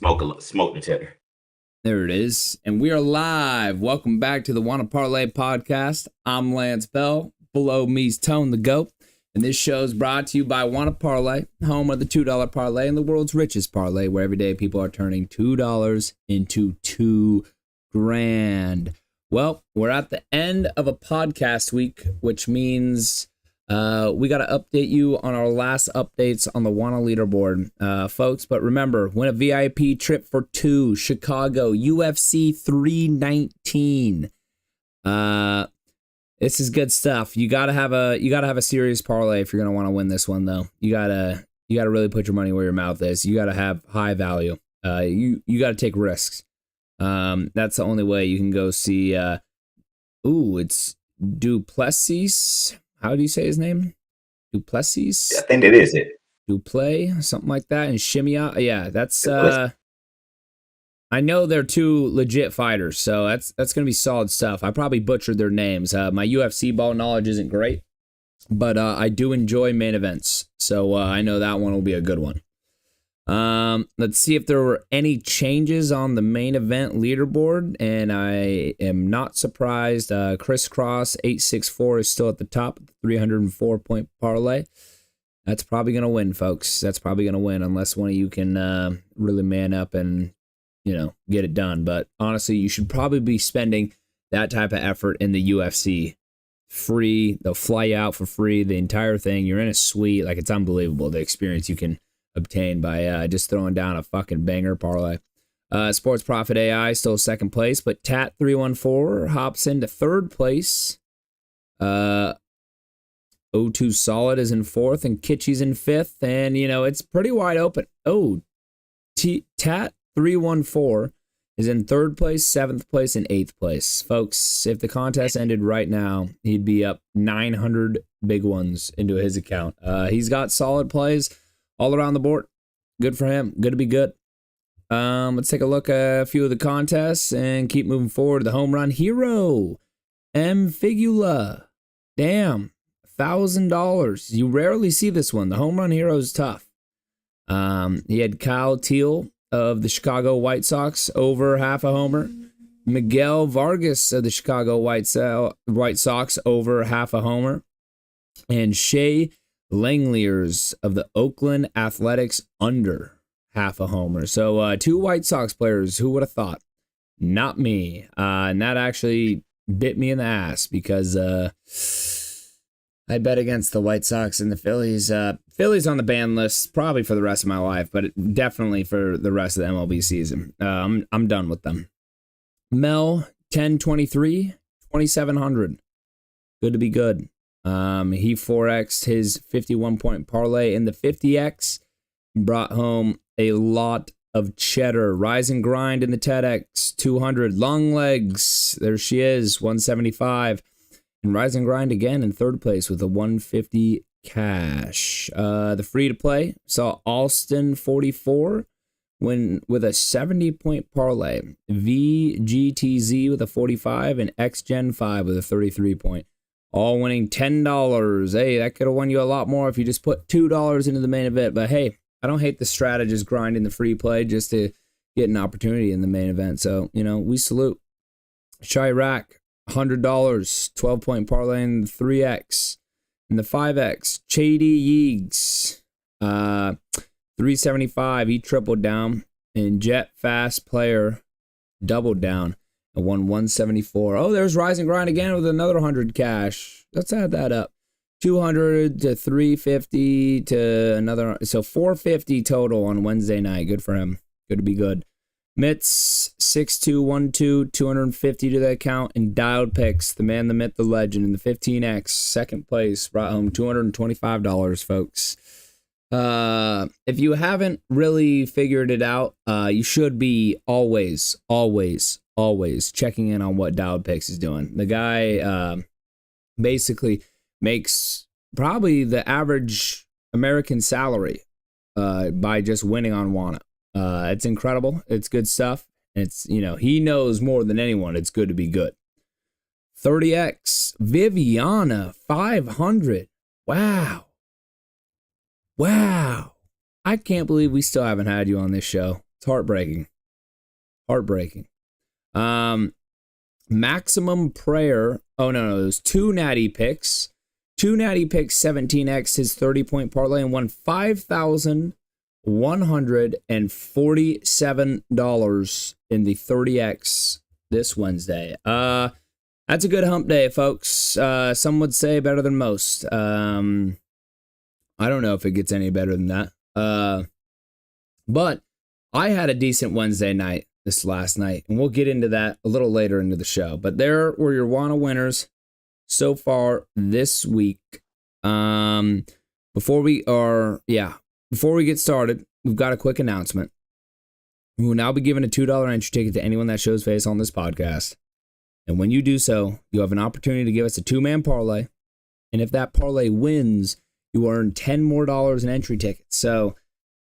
smoke the cheddar. There it is. And we are live. Welcome back to the Wanna Parlay Podcast. I'm Lantz Bell. Below me's ToneTheGoat. And this show is brought to you by Wanna Parlay, home of the $2 parlay and the world's richest parlay, where every day people are turning $2 into $2,000. Well, we're at the end of a podcast week, which means we got to update you on our last updates on the Wanna leaderboard, folks. But remember, win a VIP trip for two, Chicago, UFC 319. This is good stuff. You gotta have a serious parlay if you're gonna want to win this one, though. You gotta really put your money where your mouth is. You gotta have high value. You gotta take risks. That's the only way you can go see. It's Duplessis. How do you say his name? Duplessis? I think that is it. Duplay, something like that. And Shimia. Yeah, that's I know they're two legit fighters, so that's gonna be solid stuff. I probably butchered their names. My UFC ball knowledge isn't great, but I do enjoy main events, so I know that one will be a good one. Let's see if there were any changes on the main event leaderboard, and I am not surprised. Crisscross 864 is still at the top, 304 point parlay. That's probably gonna win, folks. That's probably gonna win unless one of you can really man up and get it done. But honestly, you should probably be spending that type of effort in the UFC. Free, they'll fly you out for free, the entire thing. You're in a suite, like it's unbelievable the experience you can obtain by just throwing down a fucking banger parlay. Sports Profit AI still second place, but Tat 314 hops into third place. O2 Solid is in fourth, and Kitschy's in fifth, and it's pretty wide open. Tat 314 is in third place, seventh place, and eighth place. Folks, if the contest ended right now, he'd be up 900 big ones into his account. He's got solid plays all around the board. Good for him. Good to be good. Let's take a look at a few of the contests and keep moving forward. The home run hero, M. Figula. Damn, $1,000. You rarely see this one. The home run hero is tough. He had Kyle Teal of the Chicago White Sox over half a homer. Miguel Vargas of the Chicago White Sox over half a homer. And Shea Langeliers of the Oakland Athletics under half a homer. So two White Sox players, who would have thought? Not me. And that actually bit me in the ass because I bet against the White Sox and the Phillies. Phillies on the ban list probably for the rest of my life, but definitely for the rest of the MLB season. I'm done with them. Mel 1023 2700. Good to be good. He 4x'd his 51 point parlay in the 50x, brought home a lot of cheddar. Rise and Grind in the TEDx 200. Long Legs, there she is, 175. And Rise and Grind again in third place with a 150 cash. The free to play saw Alston 44 with a 70 point parlay. VGTZ with a 45 and XGen 5 with a 33 point. All winning $10. Hey, that could have won you a lot more if you just put $2 into the main event. But hey, I don't hate the strategist grinding the free play just to get an opportunity in the main event. So, we salute. Chirac, $100, 12 point parlay in the 3X. In the 5X, Chady Yeags, 375. He tripled down. And Jet Fast Player doubled down and won 174. Oh, there's Rise and Grind again with another 100 cash. Let's add that up. 200 to 350 to another. So 450 total on Wednesday night. Good for him. Good to be good. Mitz 6212, 250 to the account, and Dialed Picks, the man, the myth, the legend, in the 15X, second place, brought home $225, folks. If you haven't really figured it out, you should be always checking in on what Dialed Picks is doing. The guy basically makes probably the average American salary by just winning on Wanna. It's incredible. It's good stuff. It's, he knows more than anyone. It's good to be good. 30X, Viviana, 500. Wow. I can't believe we still haven't had you on this show. It's heartbreaking. Heartbreaking. Maximum Prayer. Oh, no. It was 2 natty picks. 2 natty picks, 17x, his 30-point parlay, and won $5,147 in the 30x this Wednesday. That's a good hump day, folks. Some would say better than most. I don't know if it gets any better than that. But I had a decent Wednesday night this last night, and we'll get into that a little later into the show. But there were your Wanna winners so far this week. Before we get started, we've got a quick announcement. We will now be giving a $2 entry ticket to anyone that shows face on this podcast. And when you do so, you have an opportunity to give us a 2-man parlay. And if that parlay wins, you earn $10 more in entry tickets. So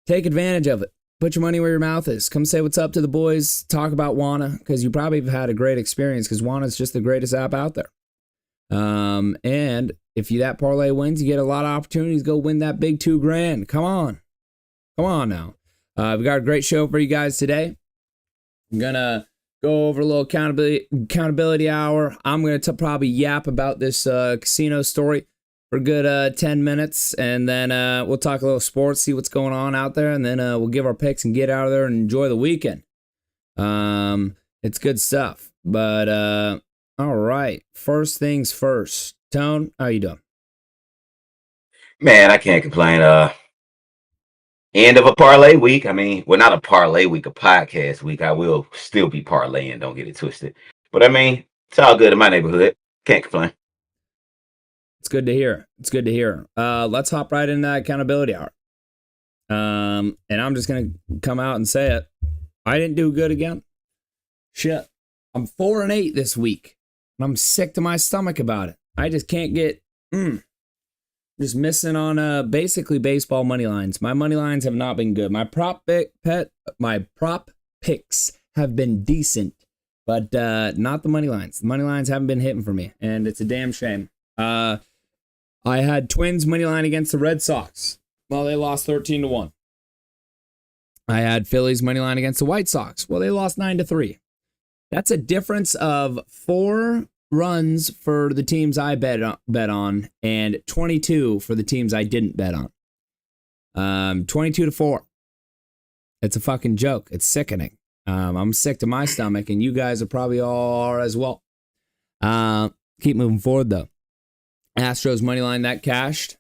take advantage of it. Put your money where your mouth is. Come say what's up to the boys. Talk about Wanna, because you probably have had a great experience, because Wanna is just the greatest app out there. And if that parlay wins, you get a lot of opportunities to go win that big $2,000. Come on now. We got a great show for you guys today. I'm gonna go over a little accountability hour. I'm gonna probably yap about this casino story for a good 10 minutes, and then we'll talk a little sports, see what's going on out there, and then we'll give our picks and get out of there and enjoy the weekend. It's good stuff. But all right, first things first. Tone, how you doing? Man, I can't complain. End of a parlay week. I mean, well, not a parlay week, a podcast week. I will still be parlaying, don't get it twisted. But I mean, it's all good in my neighborhood. Can't complain. It's good to hear. Let's hop right into that accountability hour. And I'm just going to come out and say it. I didn't do good again. Shit. I'm 4-8 this week. And I'm sick to my stomach about it. I just can't get... Just missing on basically baseball money lines. My money lines have not been good. My prop picks have been decent, but not the money lines. The money lines haven't been hitting for me, and it's a damn shame. I had Twins money line against the Red Sox. Well, they lost 13-1. I had Phillies money line against the White Sox. Well, they lost 9-3. That's a difference of 4 runs for the teams I bet on, and 22 for the teams I didn't bet on. 22-4. It's a fucking joke. It's sickening. I'm sick to my stomach, and you guys are probably all as well. Keep moving forward though. Astros money line that cashed.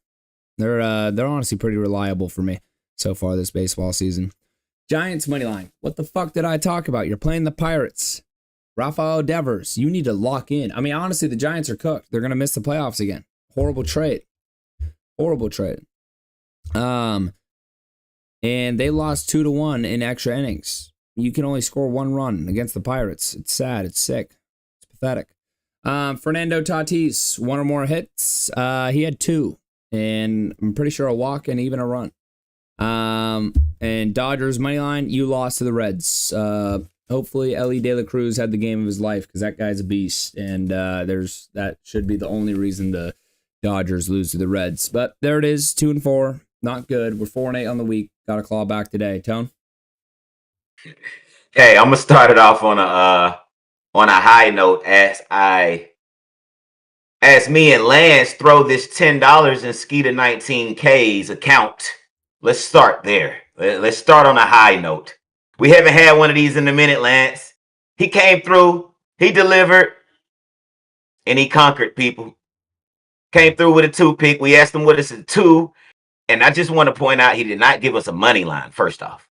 They're honestly pretty reliable for me so far this baseball season. Giants money line. What the fuck did I talk about? You're playing the Pirates. Rafael Devers, you need to lock in. I mean, honestly, the Giants are cooked. They're going to miss the playoffs again. Horrible trade. And they lost 2-1 in extra innings. You can only score 1 run against the Pirates. It's sad. It's sick. It's pathetic. Fernando Tatis, 1 or more hits. He had 2. And I'm pretty sure a walk and even a run. And Dodgers money line, you lost to the Reds. Hopefully, Ellie De La Cruz had the game of his life, because that guy's a beast, and that should be the only reason the Dodgers lose to the Reds. But there it is, 2-4, not good. We're 4-8 on the week. Got to claw back today. Tone? Hey, I'm gonna start it off on a high note as me and Lance throw this $10 in Skeeter 19K's account. Let's start there. Let's start on a high note. We haven't had one of these in a minute, Lance. He came through, he delivered, and he conquered people. Came through with a 2-pick. We asked him what is a 2, and I just want to point out he did not give us a money line, first off.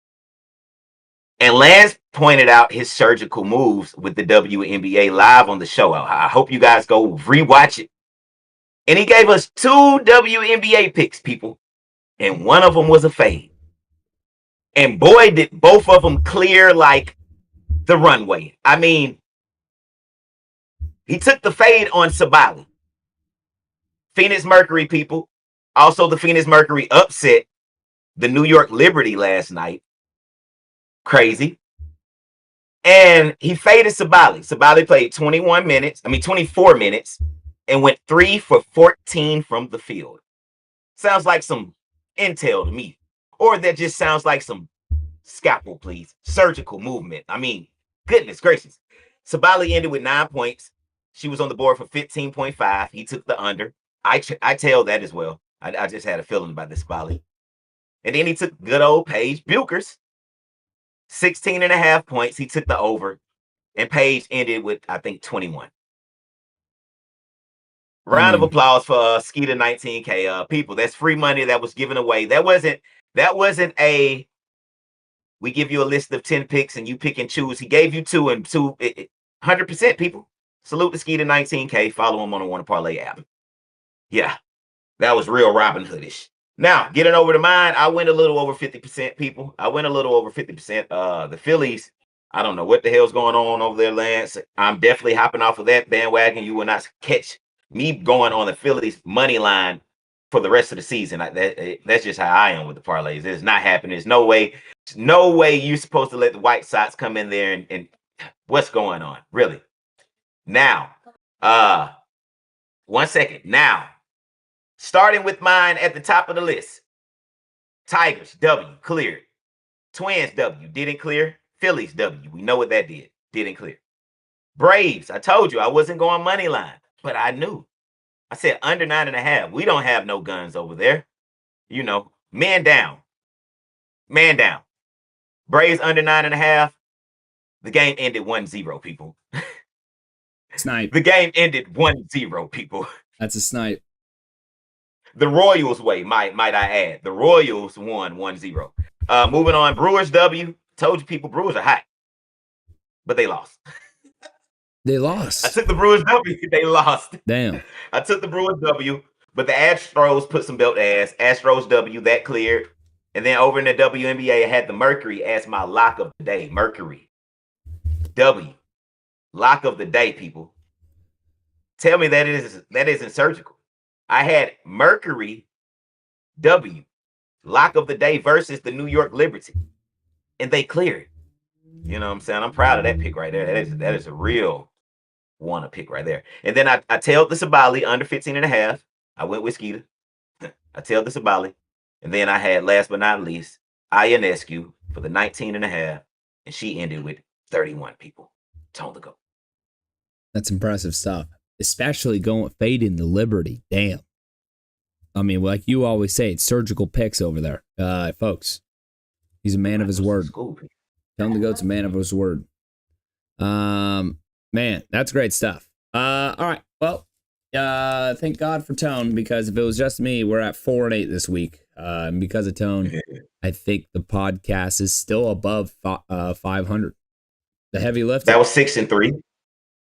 And Lance pointed out his surgical moves with the WNBA live on the show. I hope you guys go rewatch it. And he gave us 2 WNBA picks, people, and one of them was a fade. And boy, did both of them clear like the runway. I mean, he took the fade on Sabali. Phoenix Mercury, people. Also, the Phoenix Mercury upset the New York Liberty last night. Crazy. And he faded Sabali. Sabali played 24 minutes, and went 3 for 14 from the field. Sounds like some intel to me. Or that just sounds like some Scalpel, please. Surgical movement. I mean, goodness gracious. Sabali ended with 9 points. She was on the board for 15.5. He took the under. I tailed that as well. I just had a feeling about this Sabali. And then he took good old Paige Buchers. 16.5 points. He took the over. And Paige ended with, I think, 21. Round of applause for Skeeter 19K. People, that's free money that was given away. That wasn't a we give you a list of 10 picks and you pick and choose. He gave you 2 and 2. 100% people. Salute to Skeeter 19K. Follow him on the Wanna Parlay app. Yeah, that was real Robin Hoodish. Now, getting over to mine, I went a little over 50%, people. I went a little over 50%. The Phillies, I don't know what the hell's going on over there, Lance. I'm definitely hopping off of that bandwagon. You will not catch me going on the Phillies money line for the rest of the season. That's just how I am with the parlays. It's not happening. There's no way you're supposed to let the White Sox come in there and what's going on, really. Now, 1 second. Now, starting with mine at the top of the list. Tigers, W, cleared. Twins, W, didn't clear. Phillies, W, we know what that did. Didn't clear. Braves, I told you I wasn't going money line, but I knew. I said under 9.5. We don't have no guns over there. You know, man down. Man down. Braves under 9.5. The game ended 1-0, people. Snipe. The game ended 1-0, people. That's a snipe. The Royals way, might I add. The Royals won 1-0. Moving on, Brewers W. Told you people, Brewers are hot. But they lost. They lost. I took the Brewers W. They lost. Damn. I took the Brewers W. But the Astros put some belt ass. Astros W, that cleared. And then over in the WNBA, I had the Mercury as my lock of the day. Mercury. W. Lock of the day, people. Tell me that isn't surgical. I had Mercury W. Lock of the day versus the New York Liberty. And they cleared. You know what I'm saying? I'm proud of that pick right there. That is a real wanna pick right there. And then I tailed the Sabali under 15.5. I went with Skeeter. I tailed the Sabali. And then I had, last but not least, Ionescu for the 19.5. And she ended with 31 people. ToneTheGoat. That's impressive stuff. Especially fading the Liberty. Damn. I mean, like you always say, it's surgical picks over there. Folks, he's a man of his word. ToneTheGoat's a man of his word. Man, that's great stuff. All right. Well, thank God for Tone, because if it was just me, we're at 4-8 this week. And because of Tone, I think the podcast is still above 500. The heavy lift. That was 6-3.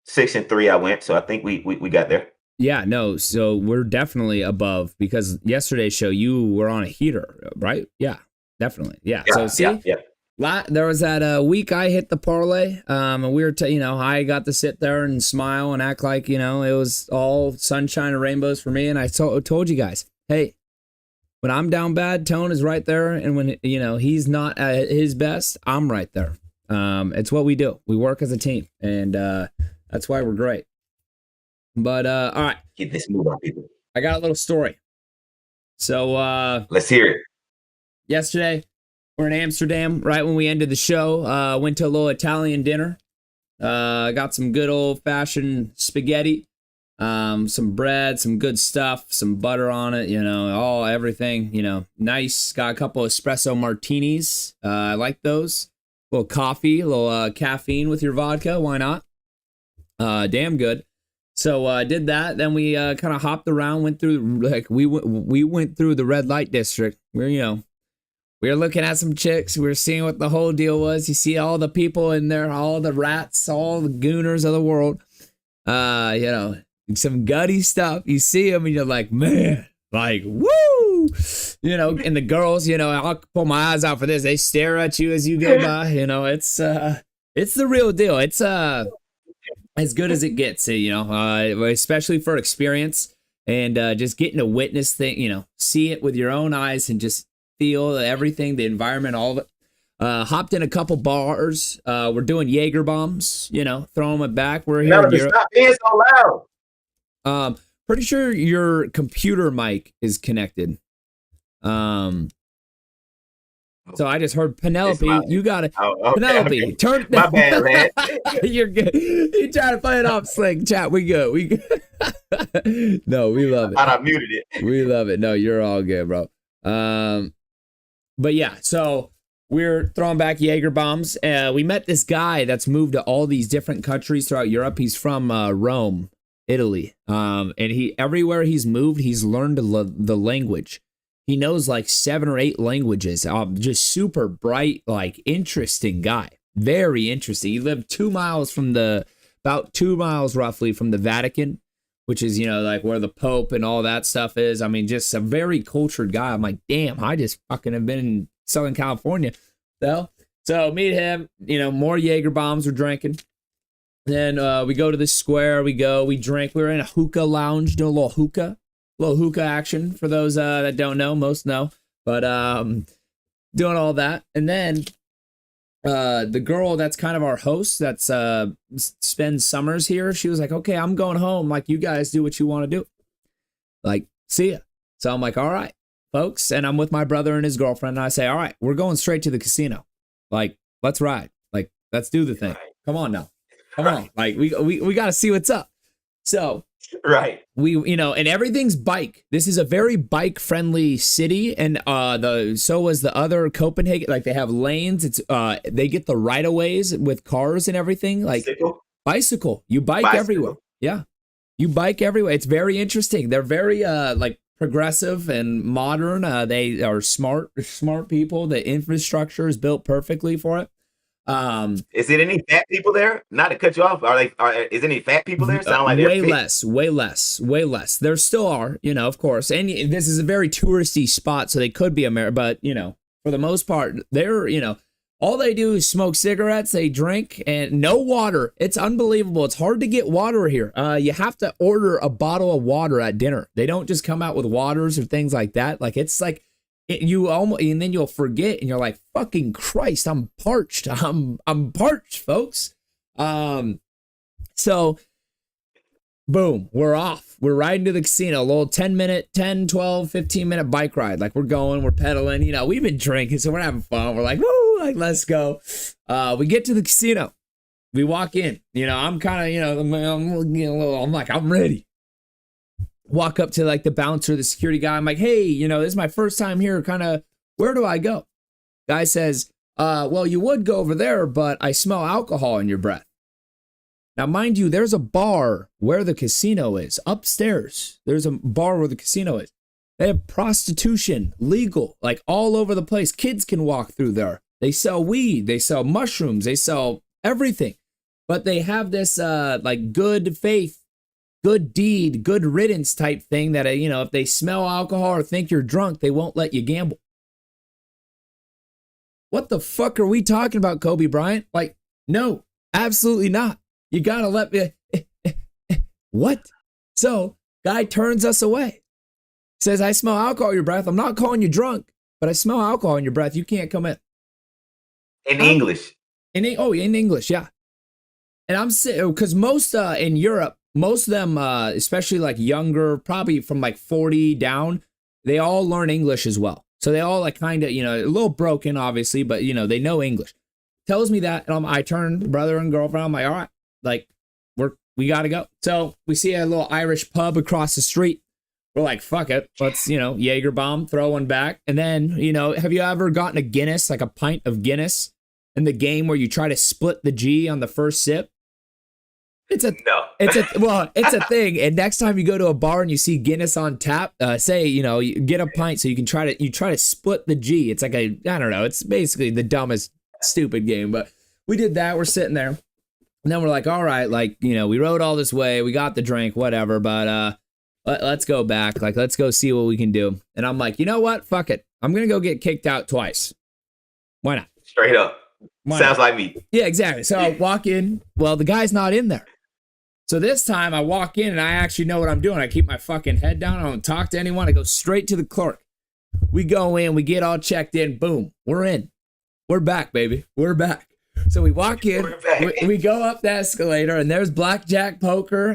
6-3 I went, so I think we got there. Yeah, no, so we're definitely above, because yesterday's show you were on a heater, right? Yeah, definitely. Yeah. So see, there was that week I hit the parlay, and we were, I got to sit there and smile and act like, it was all sunshine and rainbows for me. And I told you guys, hey, when I'm down bad, Tone is right there. And when, he's not at his best, I'm right there. It's what we do. We work as a team, and that's why we're great. But all right, get this move on, people. I got a little story. So let's hear it. Yesterday, we're in Amsterdam. Right when we ended the show, went to a little Italian dinner. Got some good old fashioned spaghetti, some bread, some good stuff, some butter on it. Everything. Nice. Got a couple espresso martinis. I like those. A little coffee, a little caffeine with your vodka. Why not? Damn good. So I did that. Then we kind of hopped around, went through we went through the red light district. We were looking at some chicks. We were seeing what the whole deal was. You see all the people in there, all the rats, all the gooners of the world. Some gutty stuff. You see them and you're like, man, like, woo! And the girls, I'll pull my eyes out for this. They stare at you as you go by. It's the real deal. It's as good as it gets, especially for experience and just getting to witness things, see it with your own eyes and just feel everything, the environment, all of it. Hopped in a couple bars. We're doing Jaeger bombs, throwing it back. We're here in Europe. Stop being so loud. Pretty sure your computer mic is connected. So I just heard Penelope. You got it. Okay, Penelope, okay. turn. My bad, lad. You're good. You trying to play it off slick, chat. We good. We good. No, we love it. I muted it. We love it. No, you're all good, bro. But yeah, so we're throwing back Jaeger bombs. We met this guy that's moved to all these different countries throughout Europe. He's from Rome, Italy. And everywhere he's moved, he's learned the language. He knows like 7 or 8 languages. Just super bright, like interesting guy. Very interesting. He lived about 2 miles roughly from the Vatican, which is, like where the Pope and all that stuff is. I mean, just a very cultured guy. I'm like, damn, I just fucking have been in Southern California. So meet him, more Jaeger bombs we're drinking. Then we go to the square, we drink. We're in a hookah lounge, doing a little hookah action for those that don't know. Most know, but doing all that. And then the girl that's kind of our host that's spends summers here, she was like, okay, I'm going home. Like, you guys do what you want to do. Like, see ya. So I'm like, all right, folks. And I'm with my brother and his girlfriend. And I say, all right, we're going straight to the casino. Like, let's ride. Like, let's do the thing. Come on now. Come on. Like, we got to see what's up. So right. And everything's bike. This is a very bike friendly city. And so was the other Copenhagen. Like, they have lanes. It's they get the right of ways with cars and everything. Like bicycle. You bike everywhere. Yeah. You bike everywhere. It's very interesting. They're very like progressive and modern. They are smart people. The infrastructure is built perfectly for it. Is it any fat people there? Not to cut you off. Is any fat people there? Sound like way less. There still are, of course. And this is a very touristy spot, so they could be American, but for the most part, they're, all they do is smoke cigarettes, they drink, and no water. It's unbelievable. It's hard to get water here. You have to order a bottle of water at dinner. They don't just come out with waters or things like that. Like, it's like, and then you'll forget, and you're like, fucking Christ, I'm parched. I'm parched, folks. So boom, we're off. We're riding to the casino, a little 10, 12, 15 minute bike ride. Like, we're pedaling, we've been drinking, so we're having fun. We're like, woo, like, let's go. We get to the casino. We walk in, I'm kind of, I'm like, I'm ready. Walk up to like the bouncer, the security guy. I'm like, hey, this is my first time here. Kind of, where do I go? Guy says, well, you would go over there, but I smell alcohol in your breath. Now, mind you, there's a bar where the casino is upstairs. There's a bar where the casino is. They have prostitution legal, like all over the place. Kids can walk through there. They sell weed. They sell mushrooms. They sell everything. But they have this like good faith, good deed, good riddance type thing that, if they smell alcohol or think you're drunk, they won't let you gamble. What the fuck are we talking about, Kobe Bryant? Like, no, absolutely not. You gotta let me. What? So, guy turns us away. Says, I smell alcohol in your breath. I'm not calling you drunk, but I smell alcohol in your breath. You can't come in. In English. In English, yeah. And I'm saying, because most in Europe, most of them, especially like younger, probably from like 40 down, they all learn English as well. So they all like kind of, a little broken, obviously, but, they know English. Tells me that, and I turn brother and girlfriend. I'm like, all right, like, we got to go. So we see a little Irish pub across the street. We're like, fuck it. Let's, Jaeger bomb, throw one back. And then, have you ever gotten a Guinness, like a pint of Guinness in the game where you try to split the G on the first sip? It's a thing. And next time you go to a bar and you see Guinness on tap, say, you get a pint so you can try to split the G. It's like I don't know. It's basically the dumbest, stupid game. But we did that. We're sitting there. And then we're like, all right, like, we rode all this way. We got the drink, whatever. But let's go back. Like, let's go see what we can do. And I'm like, you know what? Fuck it. I'm going to go get kicked out twice. Why not? Straight up. Sounds like me. Yeah, exactly. So I walk in. Well, the guy's not in there. So this time I walk in and I actually know what I'm doing. I keep my fucking head down. I don't talk to anyone. I go straight to the clerk. We go in. We get all checked in. Boom. We're in. We're back, baby. We're back. So we walk in. We go up the escalator and there's blackjack poker,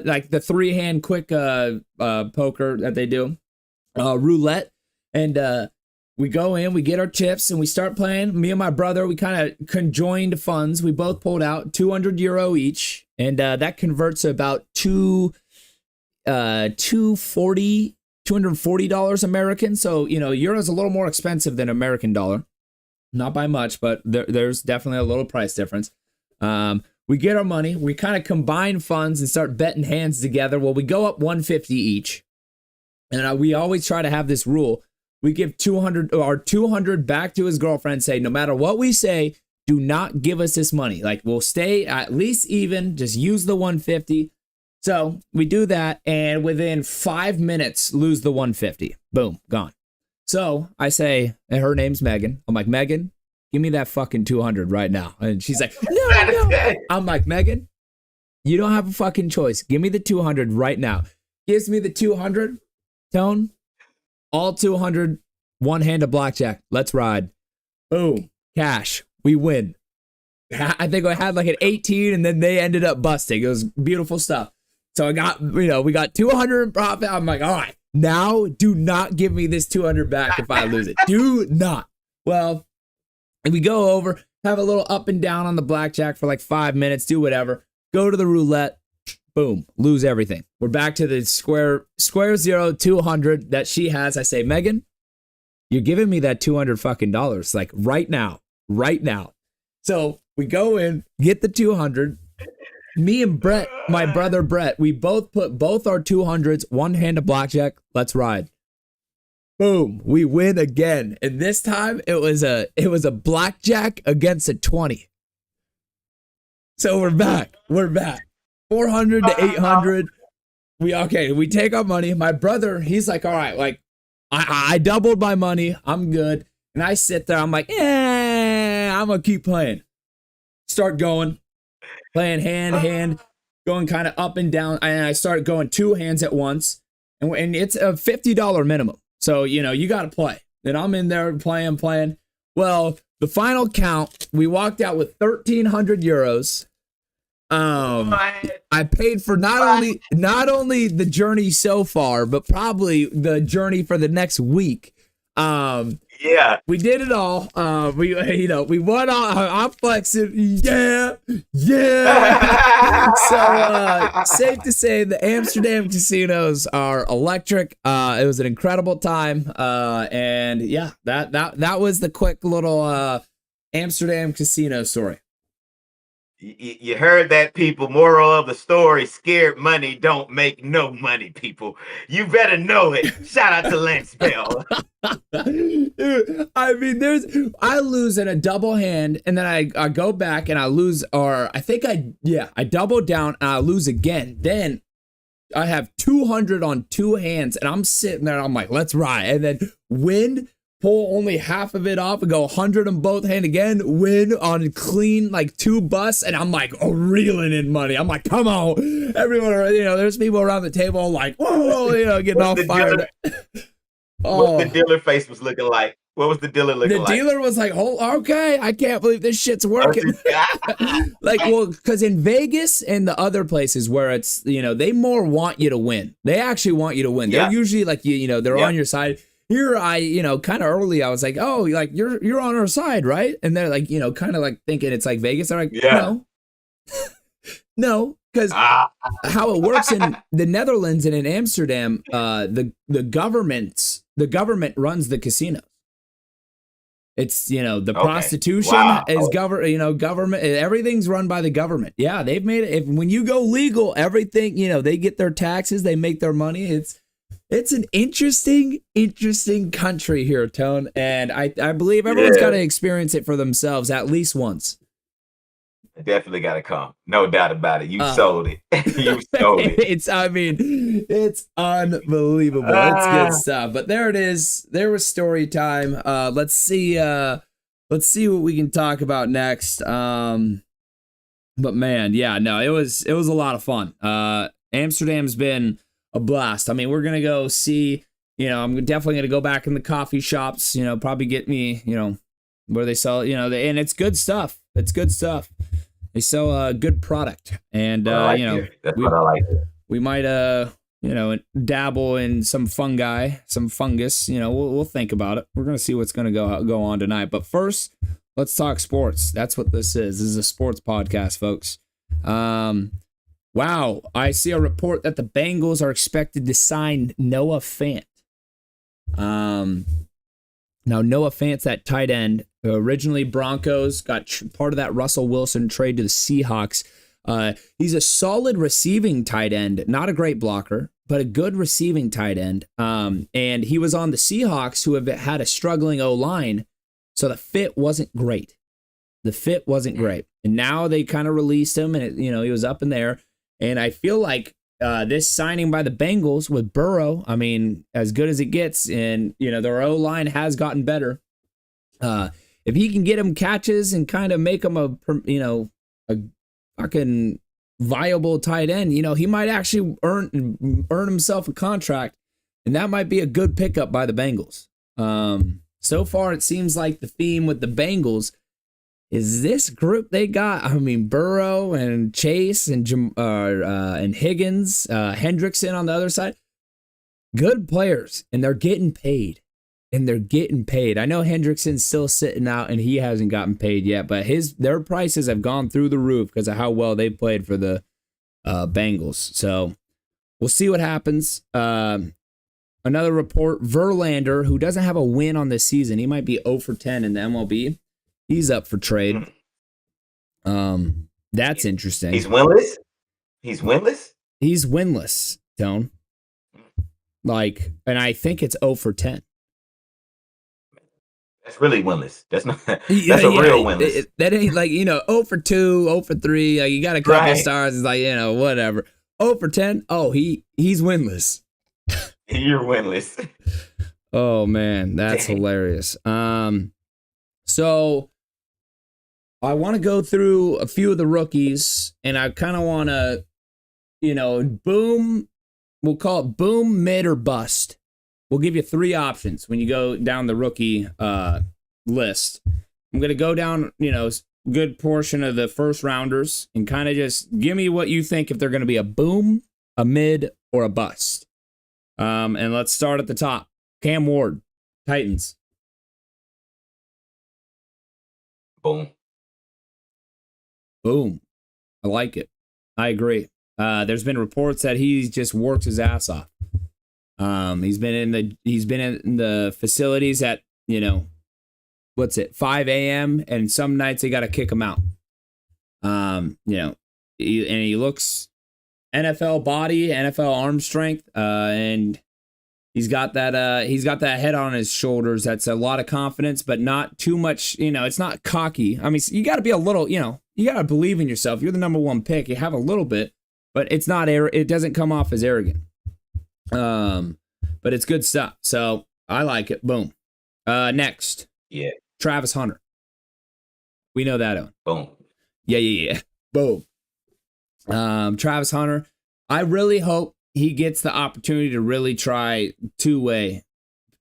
like the 3-hand quick poker that they do, roulette. And we go in, we get our chips, and we start playing. Me and my brother, we kind of conjoined funds. We both pulled out €200 each, and that converts to about $240 American. So, euro's a little more expensive than American dollar. Not by much, but there's definitely a little price difference. We get our money. We kind of combine funds and start betting hands together. Well, we go up 150 each. And we always try to have this rule. We give 200 back to his girlfriend, say, no matter what we say, do not give us this money. Like, we'll stay at least even, just use the 150. So we do that, and within 5 minutes, lose the 150. Boom, gone. So I say, and her name's Megan. I'm like, Megan, give me that fucking 200 right now. And she's like, no. I'm like, Megan, you don't have a fucking choice. Give me the 200 right now. Gives me the 200, Tone, all 200, one hand of blackjack. Let's ride. Boom, cash. We win. I think I had like an 18, and then they ended up busting. It was beautiful stuff. So I got, we got 200 in profit. I'm like, all right, now do not give me this 200 back if I lose it. Do not. Well, and we go over, have a little up and down on the blackjack for like 5 minutes, do whatever. Go to the roulette. Boom, lose everything. We're back to the square zero, 200 that she has. I say, Megan, you're giving me that 200 fucking dollars, like right now. So we go in, get the 200. Me and Brett, my brother Brett, we both put both our 200s, one hand of blackjack. Let's ride. Boom, we win again. And this time it was a blackjack against a 20. So we're back. 400 to 800. We take our money. My brother, he's like, all right, like I doubled my money. I'm good. And I sit there. I'm like, I'm going to keep playing. Start going. Playing hand, going kind of up and down. And I started going two hands at once. And it's a $50 minimum. So, you got to play. And I'm in there playing. Well, the final count, we walked out with 1,300 euros. I paid for not only the journey so far, but probably the journey for the next week. Yeah, we did it all. We won all. I'm flexing. Yeah. So safe to say, the Amsterdam casinos are electric. It was an incredible time. And yeah, that was the quick little Amsterdam casino story. You heard that, people. Moral of the story: scared money don't make no money, people. You better know it. Shout out to Lantz Bell. I mean, I lose in a double hand, and then I go back and I lose, or I think I double down and I lose again. Then I have 200 on two hands, and I'm sitting there and I'm like, let's ride. And then win, pull only half of it off and go 100 on both hand again, win on clean like two busts, and I'm like reeling in money. I'm like, come on. Everyone, there's people around the table like, whoa, getting all fired. What the dealer face was looking like? What was the dealer looking like? The dealer was like, okay, I can't believe this shit's working. Because in Vegas and the other places where it's, they more want you to win. They actually want you to win. Yeah. They're usually like, they're on your side. Here, kind of early, I was like, oh, like you're on our side, right? And they're like, kind of like thinking it's like Vegas. They're like, no, because how it works in the Netherlands and in Amsterdam, the government runs the casinos. It's the prostitution is government. Everything's run by the government. Yeah, they've made it. When you go legal, everything they get their taxes, they make their money. It's an interesting country here, Tone, and I believe everyone's got to experience it for themselves at least once. Definitely got to come. No doubt about it. You sold it. You sold it. It's unbelievable. It's good stuff. But there it is. There was story time. Let's see what we can talk about next. But man, yeah, no, it was a lot of fun. Amsterdam's been a blast. I mean, we're gonna go see. I'm definitely gonna go back in the coffee shops. Probably get me. Where they sell. And it's good stuff. It's good stuff. They sell a good product, and that's what I like. We might dabble in some fungus. We'll think about it. We're gonna see what's gonna go on tonight. But first, let's talk sports. That's what this is. This is a sports podcast, folks. Wow, I see a report that the Bengals are expected to sign Noah Fant. Now Noah Fant's that tight end. Originally Broncos got part of that Russell Wilson trade to the Seahawks. He's a solid receiving tight end, not a great blocker, but a good receiving tight end. And he was on the Seahawks, who have had a struggling O-line, so the fit wasn't great. And now they kind of released him, and he was up in there. And I feel like this signing by the Bengals with Burrow, I mean, as good as it gets, and their O-line has gotten better. If he can get him catches and kind of make him a fucking viable tight end, he might actually earn himself a contract, and that might be a good pickup by the Bengals. So far, it seems like the theme with the Bengals is this group they got. I mean, Burrow and Chase and Higgins, Hendrickson on the other side, good players, and they're getting paid. I know Hendrickson's still sitting out, and he hasn't gotten paid yet, but their prices have gone through the roof because of how well they played for the Bengals. So we'll see what happens. Another report: Verlander, who doesn't have a win on this season, he might be 0 for 10 in the MLB. He's up for trade. That's interesting. He's winless. He's winless, Tone. And I think it's 0 for 10. That's really winless. That's not. That's a real winless. That ain't 0 for 2, 0 for 3. You got a couple stars. It's whatever. 0 for 10. Oh, he's winless. You're winless. Oh man, that's hilarious. So I want to go through a few of the rookies, and I kind of want to, boom. We'll call it boom, mid, or bust. We'll give you 3 options when you go down the rookie list. I'm going to go down, good portion of the first rounders and kind of just give me what you think if they're going to be a boom, a mid, or a bust. And let's start at the top. Cam Ward, Titans. Boom. I like it. I agree. There's been reports that he just works his ass off. He's been in the facilities at 5 a.m. and some nights they got to kick him out. He looks NFL body, NFL arm strength, and he's got that head on his shoulders. That's a lot of confidence, but not too much. It's not cocky. I mean, you got to be a little. You got to believe in yourself. You're the number 1 pick. You have a little bit, but it's not. It doesn't come off as arrogant. But it's good stuff. So I like it. Boom. Next. Yeah. Travis Hunter. We know that one. Boom. Yeah. Boom. Travis Hunter. I really hope he gets the opportunity to really try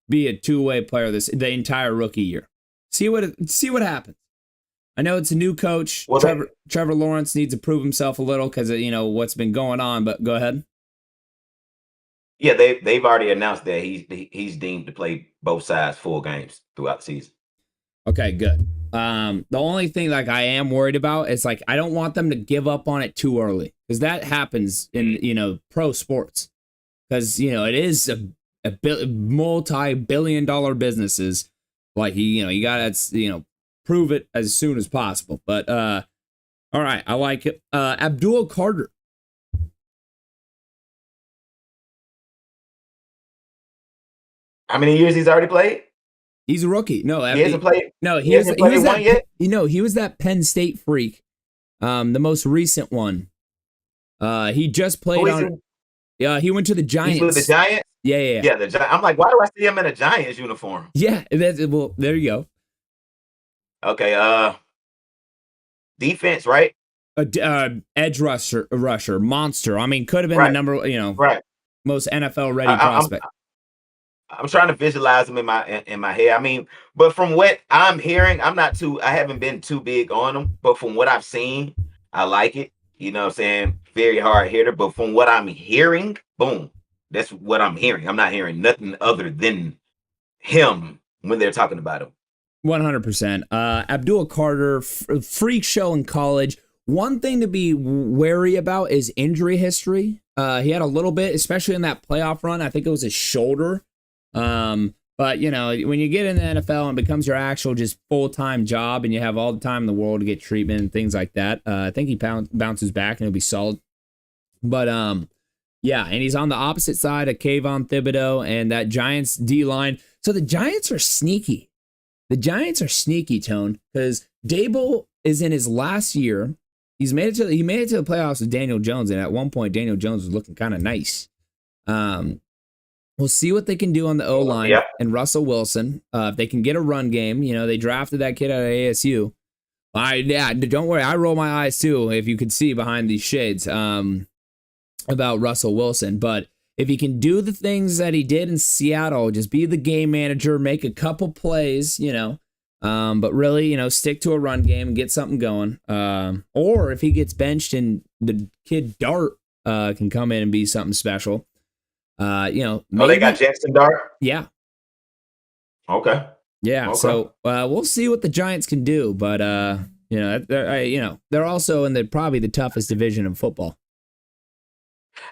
be a two-way player the entire rookie year. See what happens. I know it's a new coach. Trevor Lawrence needs to prove himself a little because of what's been going on. But go ahead. Yeah, they've already announced that he's deemed to play both sides full games throughout the season. Okay, good. The only thing I am worried about is I don't want them to give up on it too early because that happens in pro sports because it is a multi-billion-dollar businesses. You gotta prove it as soon as possible. But all right, I like it. Abdul Carter. How many years he's already played? He's a rookie. No, he hasn't played. No, he hasn't played one yet. He was that Penn State freak, the most recent one. He just played on. Yeah, he went to the Giants. He's with the Giants. Yeah. The Giants. I'm like, why do I see him in a Giants uniform? Yeah, well, there you go. Okay. Defense, right? Edge rusher, monster. I mean, could have been the number, most NFL ready prospect. I'm trying to visualize him in my head. I mean, but from what I'm hearing, I haven't been too big on him, but from what I've seen, I like it. You know what I'm saying? Very hard hitter, but from what I'm hearing, boom, That's what I'm hearing. I'm not hearing nothing other than him when they're talking about him. 100%. Abdul Carter, freak show in college. One thing to be wary about is injury history. He had a little bit, especially in that playoff run. I think it was his shoulder. But, you know, when you get in the NFL and it becomes your actual just full-time job and you have all the time in the world to get treatment and things like that, I think he bounces back and he'll be solid. But, yeah, and he's on the opposite side of Kayvon Thibodeau and that Giants D-line. So the Giants are sneaky. The Giants are sneaky, Tone, because Dable is in his last year. He made it to the playoffs with Daniel Jones, and at one point Daniel Jones was looking kind of nice. We'll see what they can do on the O-line and Russell Wilson. If they can get a run game, you know, they drafted that kid out of ASU. Don't worry, I roll my eyes too, if you could see behind these shades, about Russell Wilson. But if he can do the things that he did in Seattle, just be the game manager, make a couple plays, you know, but really, you know, stick to a run game and get something going. Or if he gets benched and the kid Dart can come in and be something special. You know, maybe, they got Jackson Dart? Yeah. Okay. Yeah. Okay. So we'll see what the Giants can do, but you know, they're also in probably the toughest division in football.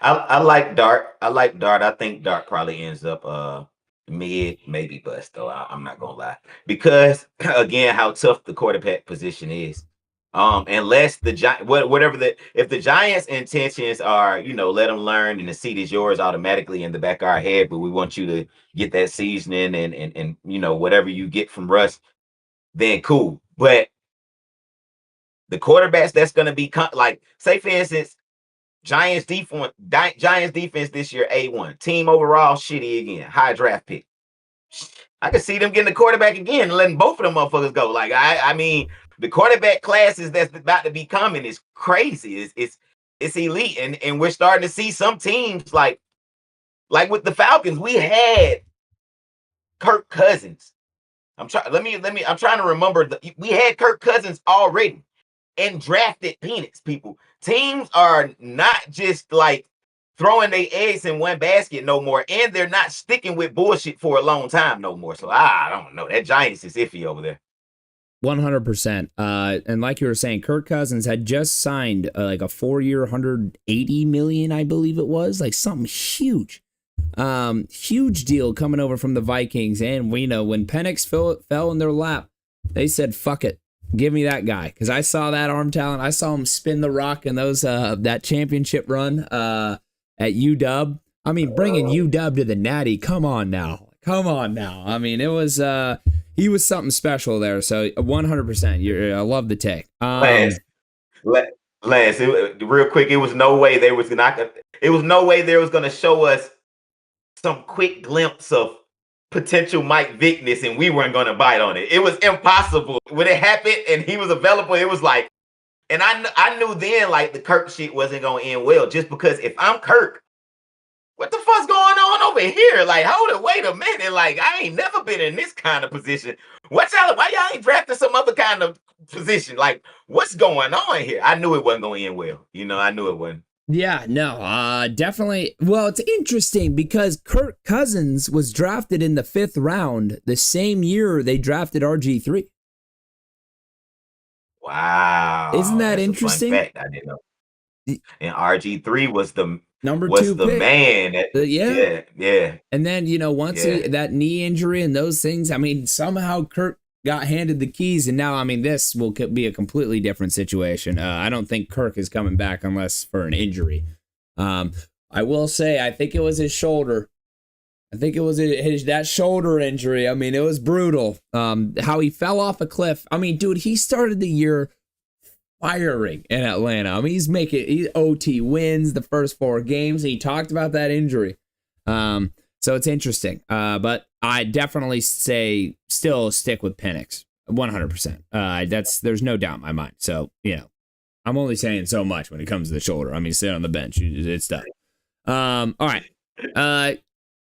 I like Dart. I think Dart probably ends up mid, maybe bust though. I'm not gonna lie, because again, how tough the quarterback position is. Unless the if the Giants' intentions are, you know, let them learn and the seat is yours automatically in the back of our head, but we want you to get that seasoning and you know, whatever you get from Russ, then cool. But the quarterbacks that's going to be like, say for instance, Giants defense this year, A1 team overall shitty again, high draft pick. I could see them getting the quarterback again and letting both of them motherfuckers go. Like I mean. The quarterback classes that's about to be coming is crazy. It's elite, and we're starting to see some teams like with the Falcons. We had Kirk Cousins. I'm trying to remember. We had Kirk Cousins already and drafted peanuts. People, teams are not just like throwing their eggs in one basket no more, and they're not sticking with bullshit for a long time no more. So I don't know. That Giants is iffy over there. 100%. And like you were saying, Kirk Cousins had just signed like a 4-year, $180 million, I believe it was, like something huge. Huge deal coming over from the Vikings. And we know when Penix fell in their lap, they said, fuck it, give me that guy. Because I saw that arm talent. I saw him spin the rock in those that championship run at UW. I mean, bringing UW to the Natty. Come on now. I mean, it was... he was something special there, so 100%. I love the take. Lance, real quick, it was no way they was going to show us some quick glimpse of potential Mike Vickness, and we weren't going to bite on it. It was impossible when it happened, and he was available. It was like, and I knew then like the Kirk shit wasn't going to end well, just because if I'm Kirk, what the fuck's going on over here? Like, hold it, wait a minute. Like, I ain't never been in this kind of position. Why y'all ain't drafting some other kind of position? Like, what's going on here? I knew it wasn't going to end well. You know, I knew it wasn't. Yeah, no, definitely. Well, it's interesting because Kirk Cousins was drafted in the 5th round the same year they drafted RG3. Wow. Isn't that interesting? A fun fact I didn't know. And RG3 was the number 2 the pick. Man. Yeah. And then, you know, once that knee injury and those things, I mean, somehow Kirk got handed the keys, and now, I mean, this will be a completely different situation. I don't think Kirk is coming back unless for an injury. I will say, I think it was his shoulder. I think it was that shoulder injury. I mean, it was brutal. How he fell off a cliff. I mean, dude, he started the year firing in Atlanta. I mean, he OT wins the first 4 games. He talked about that injury. So it's interesting. But I definitely say still stick with Penix 100%. There's no doubt in my mind. So, you know, I'm only saying so much when it comes to the shoulder. I mean, sit on the bench. It's done. All right.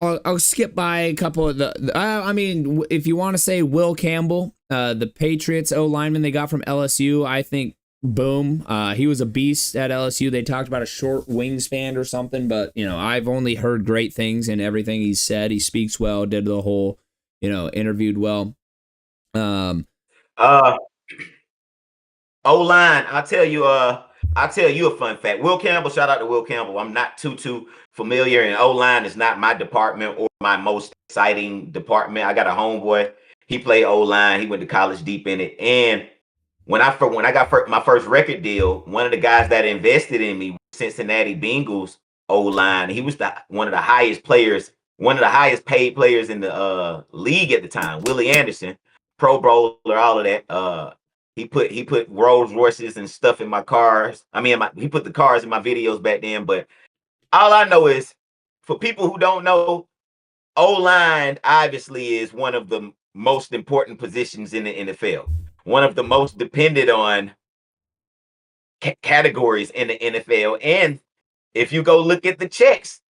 I'll skip by a couple of I mean, if you want to say Will Campbell, the Patriots O lineman they got from LSU, I think boom. He was a beast at LSU. They talked about a short wingspan or something, but I've only heard great things and everything he said. He speaks well, did the whole, interviewed well. Uh, O-line, I'll tell you a fun fact. Will Campbell, shout out to Will Campbell. I'm not too familiar, and O-line is not my department or my most exciting department. I got a homeboy. He played O-line. He went to college deep in it. And when I got my first record deal, one of the guys that invested in me, Cincinnati Bengals O-line, he was one of the highest paid players in the league at the time. Willie Anderson, Pro Bowler, all of that. He put Rolls Royces and stuff in my cars. I mean, he put the cars in my videos back then. But all I know is, for people who don't know, O-line obviously is one of the most important positions in the NFL. One of the most depended on categories in the NFL. And if you go look at the checks,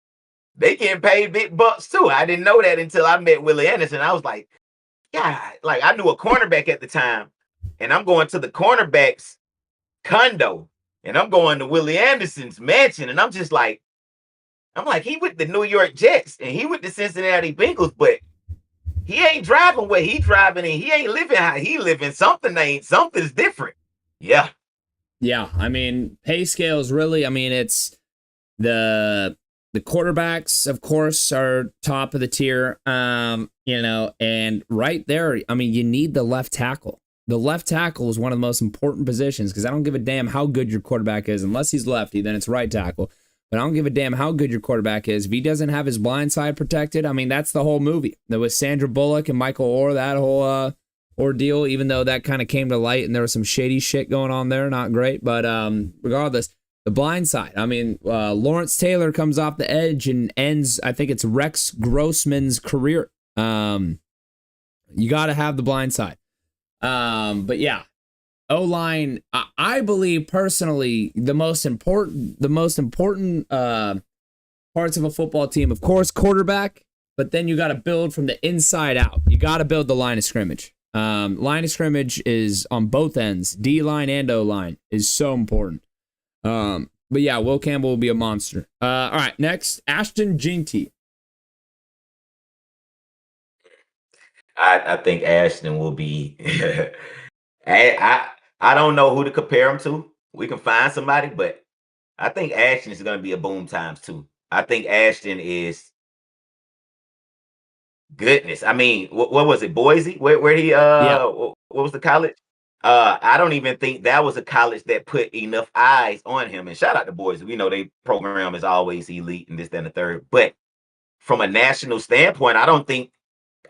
they getting paid big bucks too. I didn't know that until I met Willie Anderson. I was like, yeah, like I knew a cornerback at the time, and I'm going to the cornerback's condo, and I'm going to Willie Anderson's mansion, and I'm like, he with the New York Jets and he with the Cincinnati Bengals, but he ain't driving what he driving, and he ain't living how he living. Something's different. Yeah. Yeah, I mean, pay scales really. I mean, it's the quarterbacks, of course, are top of the tier. And right there, I mean, you need the left tackle. The left tackle is one of the most important positions, because I don't give a damn how good your quarterback is. Unless he's lefty, then it's right tackle. But I don't give a damn how good your quarterback is. If he doesn't have his blind side protected, I mean, that's the whole movie. There was Sandra Bullock and Michael Orr, that whole ordeal, even though that kind of came to light and there was some shady shit going on there. Not great. But regardless, the blind side. I mean, Lawrence Taylor comes off the edge and ends, I think it's Rex Grossman's career. You got to have the blind side. But yeah, O-line, I believe personally, the most important parts of a football team, of course, quarterback, but then you got to build from the inside out. You got to build the line of scrimmage. Line of scrimmage is on both ends. D-line and O-line is so important. But yeah, Will Campbell will be a monster. All right, next, Ashton Ginty. I think Ashton will be. I don't know who to compare him to. We can find somebody, but I think Ashton is going to be a boom times too. I think Ashton is goodness. I mean, what was it, Boise? Where he what was the college? I don't even think that was a college that put enough eyes on him. And shout out to Boise. We know they program is always elite and this, that, and the third. But from a national standpoint, I don't think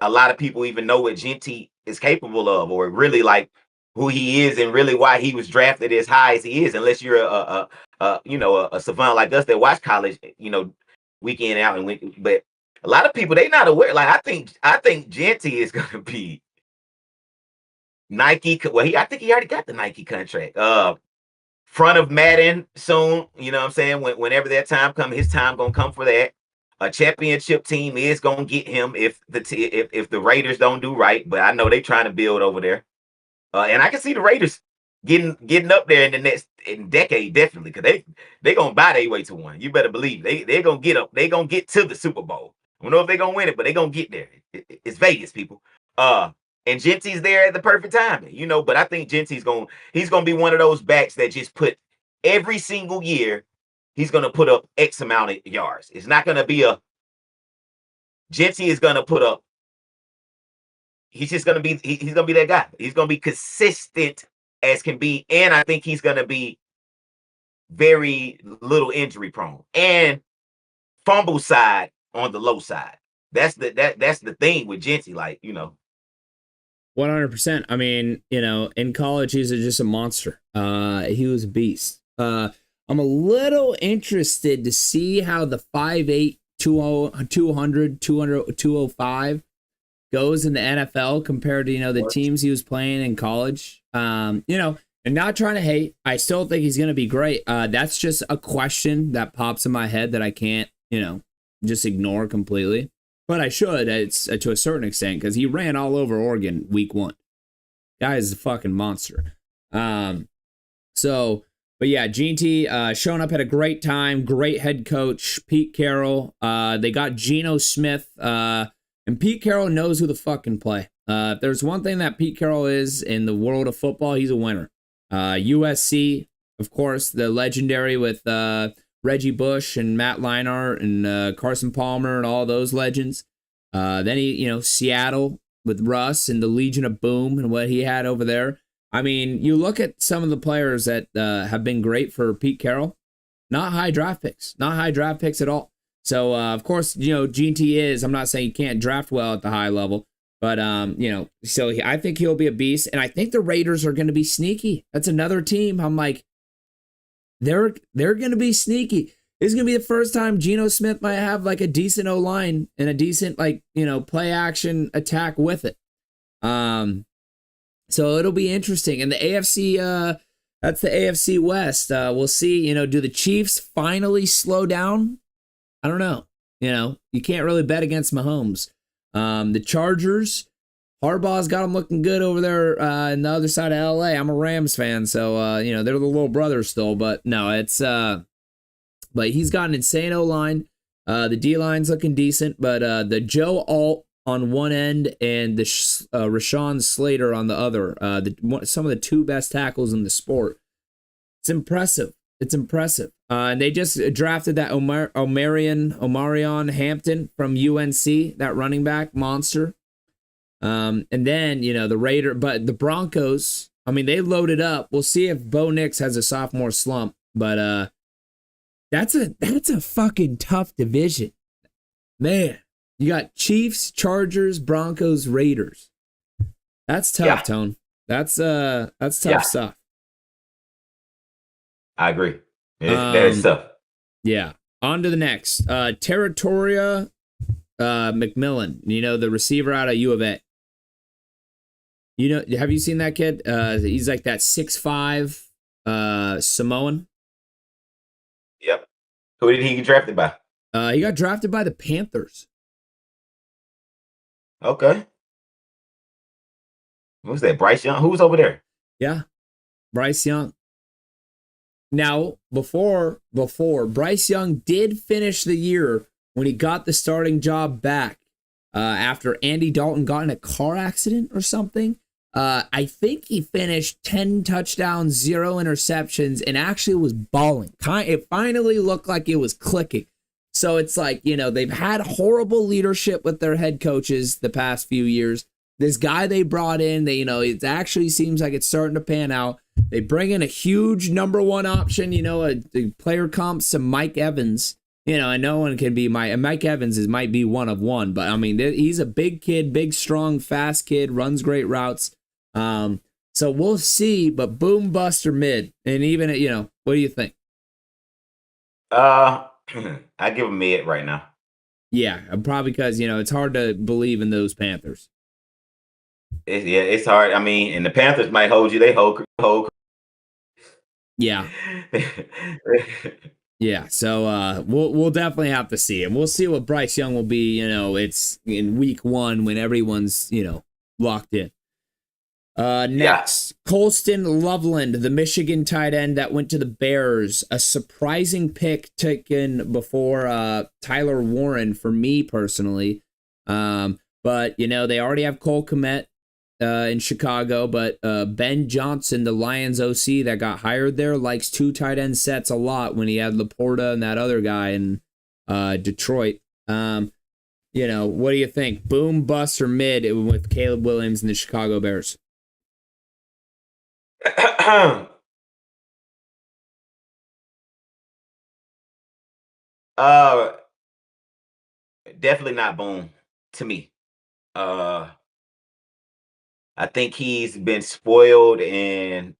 a lot of people even know what Ginty is capable of, or really like who he is, and really why he was drafted as high as he is. Unless you're a savant like us that watch college, week in and out and week. But a lot of people, they not aware. Like I think Ginty is going to be Nike. Well, I think he already got the Nike contract. Front of Madden soon. You know what I'm saying? Whenever that time comes, his time gonna come for that. A championship team is gonna get him if the Raiders don't do right. But I know they trying to build over there, and I can see the Raiders getting up there in the next decade definitely, because they gonna buy their way to one. You better believe they're gonna get up. They gonna get to the Super Bowl. I don't know if they're gonna win it, but they gonna get there. It's Vegas, people. And Genty's there at the perfect time, But I think Genty's gonna be one of those backs that just put every single year. He's going to put up X amount of yards. It's not going to be Ginty is going to put up. He's just going to be, he's going to be that guy. He's going to be consistent as can be. And I think he's going to be very little injury prone and fumble side on the low side. That's the thing with Ginty, 100%. I mean, in college, he's just a monster. He was a beast. I'm a little interested to see how the 5'8", 200, 205 goes in the NFL compared to, the teams he was playing in college. And not trying to hate. I still think he's going to be great. That's just a question that pops in my head that I can't, just ignore completely. But I should, it's to a certain extent, because he ran all over Oregon week 1. Guy is a fucking monster. So, but yeah, Gene T showing up at a great time, great head coach, Pete Carroll. They got Geno Smith, and Pete Carroll knows who the fuck can play. If there's one thing that Pete Carroll is in the world of football, he's a winner. USC, of course, the legendary with Reggie Bush and Matt Leinart and Carson Palmer and all those legends. Then he, Seattle with Russ and the Legion of Boom and what he had over there. I mean, you look at some of the players that have been great for Pete Carroll, not high draft picks at all. So, of course, Gene T is, I'm not saying you can't draft well at the high level, but, so I think he'll be a beast. And I think the Raiders are going to be sneaky. That's another team. I'm like, they're going to be sneaky. This is going to be the first time Geno Smith might have like a decent O-line and a decent, play action attack with it. So it'll be interesting. And the AFC, that's the AFC West. We'll see, do the Chiefs finally slow down? I don't know. You can't really bet against Mahomes. The Chargers, Harbaugh's got them looking good over there on the other side of LA. I'm a Rams fan, so, they're the little brothers still. But no, it's, but he's got an insane O-line. The D-line's looking decent, but the Joe Alt on one end and the Rashawn Slater on the other, some of the two best tackles in the sport. It's impressive. And they just drafted that Omarion Hampton from UNC, that running back monster. And then, the Broncos, they loaded up. We'll see if Bo Nix has a sophomore slump, but that's a fucking tough division. Man. You got Chiefs, Chargers, Broncos, Raiders. That's tough, Tone. That's tough stuff. I agree. It's tough. Yeah. On to the next. Territoria McMillan. The receiver out of U of A. Have you seen that kid? He's like that 6'5" Samoan. Yep. Who did he get drafted by? He got drafted by the Panthers. Okay. Who's that? Bryce Young? Who's over there? Yeah. Bryce Young. Now, before Bryce Young did finish the year when he got the starting job back after Andy Dalton got in a car accident or something. I think he finished 10 touchdowns, 0 interceptions, and actually was balling. It finally looked like it was clicking. So it's like, they've had horrible leadership with their head coaches the past few years. This guy they brought in, it actually seems like it's starting to pan out. They bring in a huge number one option, a player comps to Mike Evans, and no one can be Mike Evans might be one of one, but he's a big kid, big, strong, fast kid, runs great routes. So we'll see, but boom, bust, or mid. And even, what do you think? I give him mid right now. Yeah, probably because, it's hard to believe in those Panthers. It's hard. And the Panthers might hold you. They hold. Yeah. Yeah, so we'll definitely have to see. And we'll see what Bryce Young will be, it's in week 1 when everyone's, locked in. Next, Colston Loveland, the Michigan tight end that went to the Bears. A surprising pick taken before Tyler Warren for me personally. But, they already have Cole Kmet in Chicago. But Ben Johnson, the Lions OC that got hired there, likes 2 tight end sets a lot when he had Laporta and that other guy in Detroit. What do you think? Boom, bust, or mid with Caleb Williams and the Chicago Bears? Definitely not boom to me. I think he's been spoiled and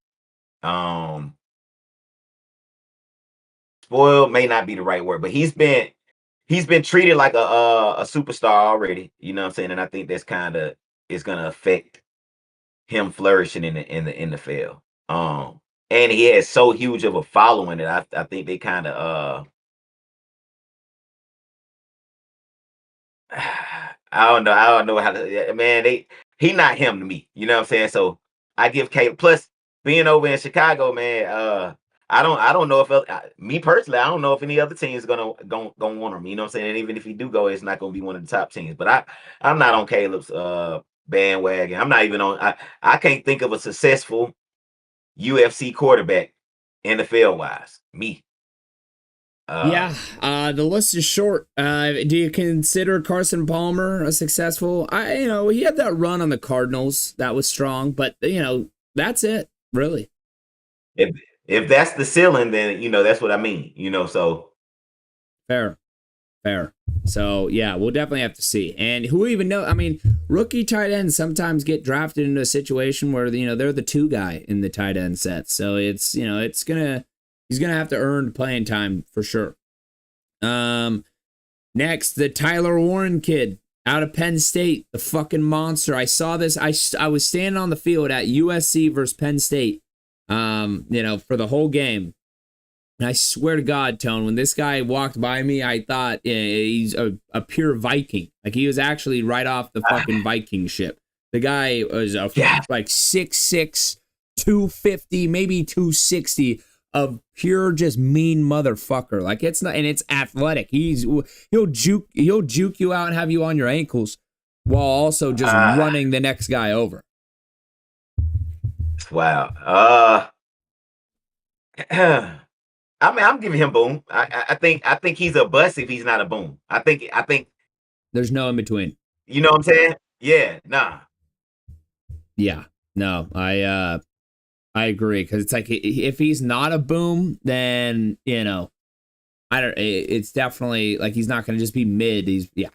spoiled may not be the right word, but he's been treated like a superstar already. You know what I'm saying? And I think that's kind of is gonna affect him flourishing in the NFL. And he has so huge of a following that I think they kind of I don't know how to, man, he not him to me. You know what I'm saying? So I give Caleb, plus being over in Chicago, man, I don't know if me personally, I don't know if any other team is gonna want him. You know what I'm saying? And even if he do go, it's not gonna be one of the top teams. But I'm not on Caleb's bandwagon. I'm not even on. I can't think of a successful UFC quarterback NFL wise. Me. Yeah, the list is short. Do you consider Carson Palmer a successful? He had that run on the Cardinals that was strong, but that's it, really. If that's the ceiling, then that's what I mean. So fair. So yeah, we'll definitely have to see. And who even know? I mean, rookie tight ends sometimes get drafted into a situation where they're the two guy in the tight end set. So he's gonna have to earn playing time for sure. Next, the Tyler Warren kid out of Penn State, the fucking monster. I saw this. I was standing on the field at USC versus Penn State, for the whole game. And I swear to God, Tone, when this guy walked by me, I thought he's a pure Viking. Like he was actually right off the fucking Viking ship. The guy was like 6'6", 250, maybe 260 of pure just mean motherfucker. Like it's not, and it's athletic. He'll juke you out and have you on your ankles while also just running the next guy over. Wow. I mean, I'm giving him boom. I think he's a bust if he's not a boom. I think there's no in between. You know what I'm saying? Yeah, nah. Yeah, no, I agree, because it's like if he's not a boom, then I don't. It's definitely like he's not going to just be mid. He's yeah,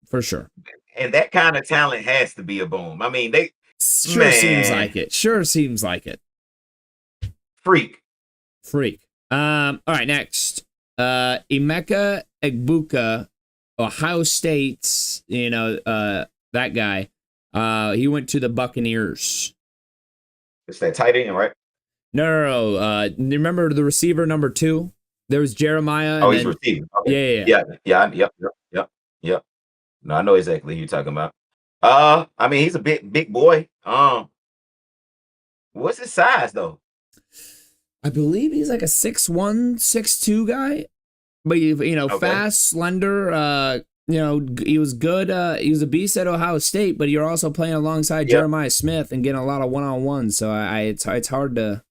for sure. And that kind of talent has to be a boom. I mean, seems like it. Sure seems like it. Freak. All right, next. Emeka Egbuka, Ohio State's, that guy. He went to the Buccaneers. It's that tight end, right? No. Remember the receiver number 2? There was Jeremiah. Oh, he's receiving. Okay. Yep. No, I know exactly who you're talking about. I mean, he's a big boy. What's his size though? I believe he's like a 6'1", 6'2" guy, but okay. Fast, slender. He was good. He was a beast at Ohio State, but you're also playing alongside Jeremiah Smith and getting a lot of one-on-ones. So it's hard to.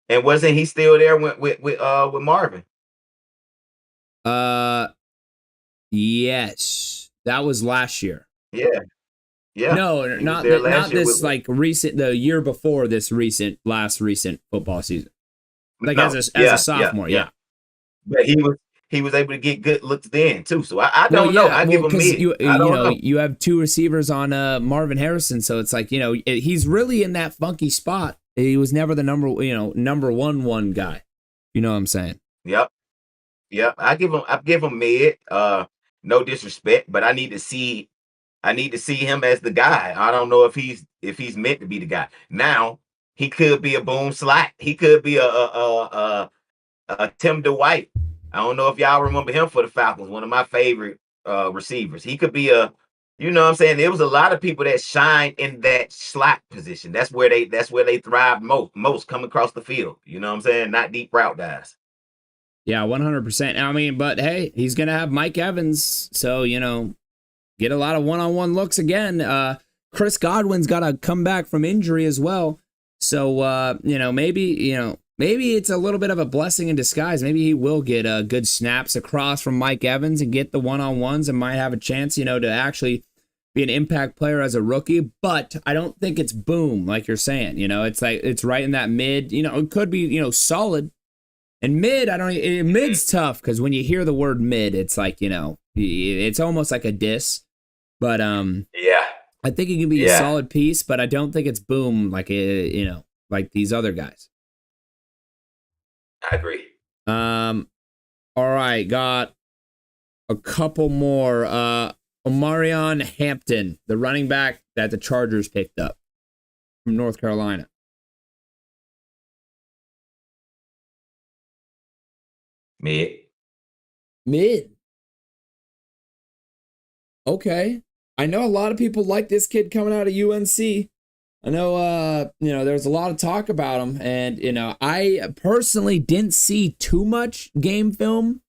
And wasn't he still there with Marvin? Yes, that was last year. Yeah. No, not this like recent. The year before this last recent football season. Like as a sophomore, yeah. But he was able to get good looks then too. So I don't know. I give him mid. You have 2 receivers on Marvin Harrison, so it's like he's really in that funky spot. He was never the number one guy. You know what I'm saying? Yep. I give him mid. No disrespect, but I need to see him as the guy. I don't know if he's meant to be the guy. Now he could be a boom slot. He could be a Tim Dwight. I don't know if y'all remember him for the Falcons. One of my favorite receivers. He could be you know what I'm saying? There was a lot of people that shine in that slot position. That's where they thrive most come across the field. You know what I'm saying? Not deep route guys. Yeah, 100%. I mean, but hey, he's gonna have Mike Evans, so get a lot of one-on-one looks again. Chris Godwin's got to come back from injury as well. So, maybe it's a little bit of a blessing in disguise. Maybe he will get good snaps across from Mike Evans and get the one-on-ones and might have a chance, to actually be an impact player as a rookie. But I don't think it's boom, like you're saying. It's like it's right in that mid. It could be, solid. And mid, mid's tough because when you hear the word mid, it's like, it's almost like a diss. But I think it can be a solid piece, but I don't think it's boom like like these other guys. I agree. All right, got a couple more. Omarion Hampton, the running back that the Chargers picked up from North Carolina. Mid. Okay. I know a lot of people like this kid coming out of UNC. I know, there was a lot of talk about him, and I personally didn't see too much game film.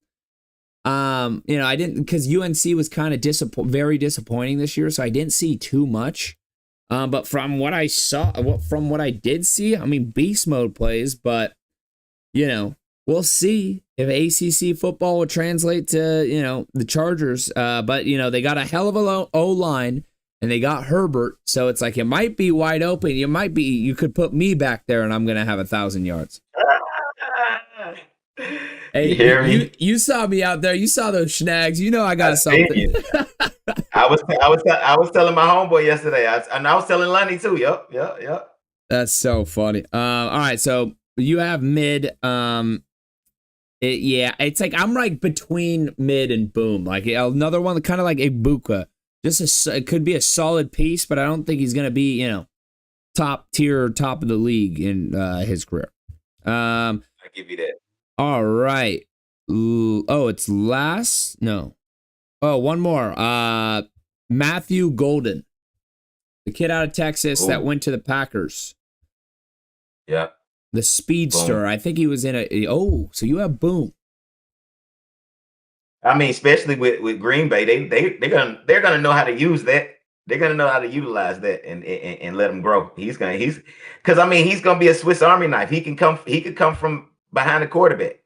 I didn't, because UNC was kind of very disappointing this year, so I didn't see too much. But from what I saw, from what I did see, I mean, beast mode plays, but we'll see if ACC football will translate to the Chargers. But they got a hell of a O-line. And they got Herbert, so it's like it might be wide open. You could put me back there, and I'm gonna have 1,000 yards. Hey, You hear me? you saw me out there. You saw those snags. I got something. I was telling my homeboy yesterday. I was telling Lonnie too. Yep. That's so funny. All right, so you have mid. It's like I'm like between mid and boom. Like another one, kind of like Ibuka. It could be a solid piece, but I don't think he's gonna be, top tier, top of the league in his career. I give you that. All right. It's last. No. Oh, one more. Matthew Golden, the kid out of Texas that went to the Packers. Yeah. The speedster. Boom. I think he was in so you have boom. I mean, especially with Green Bay, they're gonna know how to use that. They're gonna know how to utilize that and let him grow. He's gonna be a Swiss Army knife. He could come from behind the quarterback.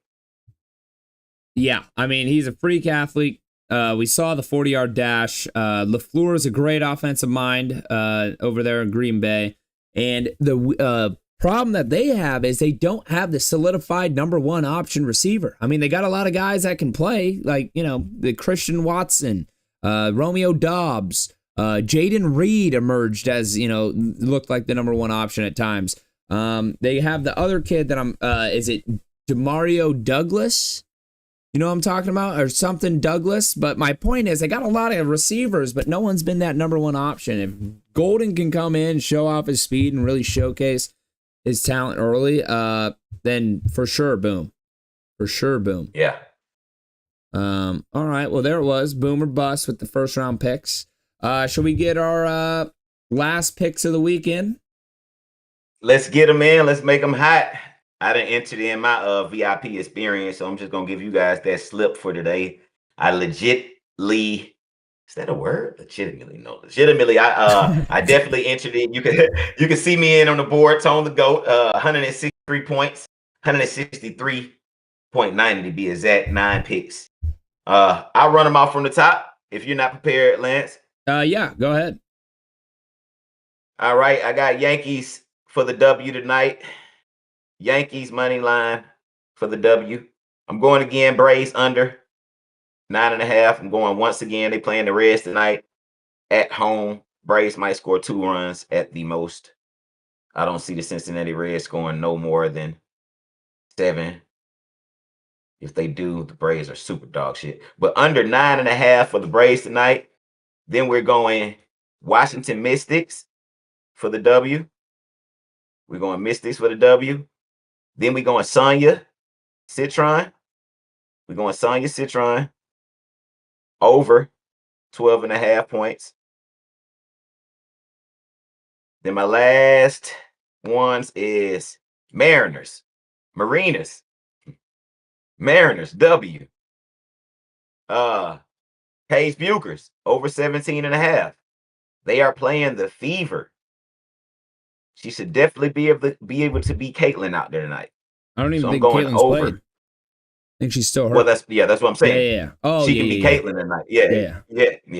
Yeah, I mean, he's a freak athlete. We saw the 40-yard dash. LaFleur is a great offensive mind over there in Green Bay, and the problem that they have is they don't have the solidified number one option receiver. I mean, they got a lot of guys that can play, like, the Christian Watson, Romeo Dobbs, Jaden Reed emerged as, looked like the number one option at times. They have the other kid that is it Demario Douglas? You know what I'm talking about? Or something Douglas? But my point is, they got a lot of receivers, but no one's been that number one option. If Golden can come in, show off his speed, and really showcase his talent early, then for sure, boom. For sure, boom. Yeah. All right. Well, there it was. Boom or bust with the first round picks. Should we get our last picks of the weekend? Let's get them in. Let's make them hot. I done entered in my VIP experience, so I'm just gonna give you guys that slip for today. I legitimately. Is that a word? Legitimately, no. Legitimately, I definitely entered in. You can see me in on the board. Tone the Goat, 163 points, 163.90 to be exact. 9 picks. I'll run them off from the top. If you're not prepared, Lance. Yeah, go ahead. All right, I got Yankees for the W tonight. Yankees money line for the W. I'm going again. Braves under. 9.5. I'm going once again. They playing the Reds tonight at home. Braves might score 2 runs at the most. I don't see the Cincinnati Reds scoring no more than 7. If they do, the Braves are super dog shit. But under 9.5 for the Braves tonight. Then we're going Washington Mystics for the W. We're going Mystics for the W. Then we're going Sonya Citron. We're going Sonya Citron. Over 12.5 points. Then my last ones is Mariners. W. Hayes Bukers over 17.5. They are playing the Fever. She should definitely be able to beat Caitlin out there tonight. I don't even think Caitlin's played. I think she's still hurt. Well, that's what I'm saying. Yeah. Oh, she can be Caitlin tonight. Yeah.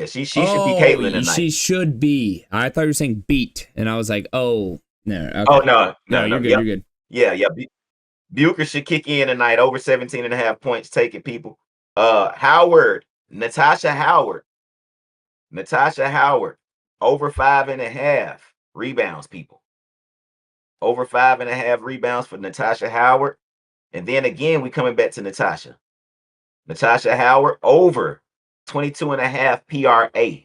She should be Caitlin tonight. She should be. I thought you were saying beat, and I was like, oh no. Okay. Oh no, you're good. You're good. Yeah. Bucher should kick in tonight over 17.5 points. Take it, people. Natasha Howard, over 5.5 rebounds, people. Over 5.5 rebounds for Natasha Howard. And then again, we coming back to Natasha. Natasha Howard over 22.5 PRA.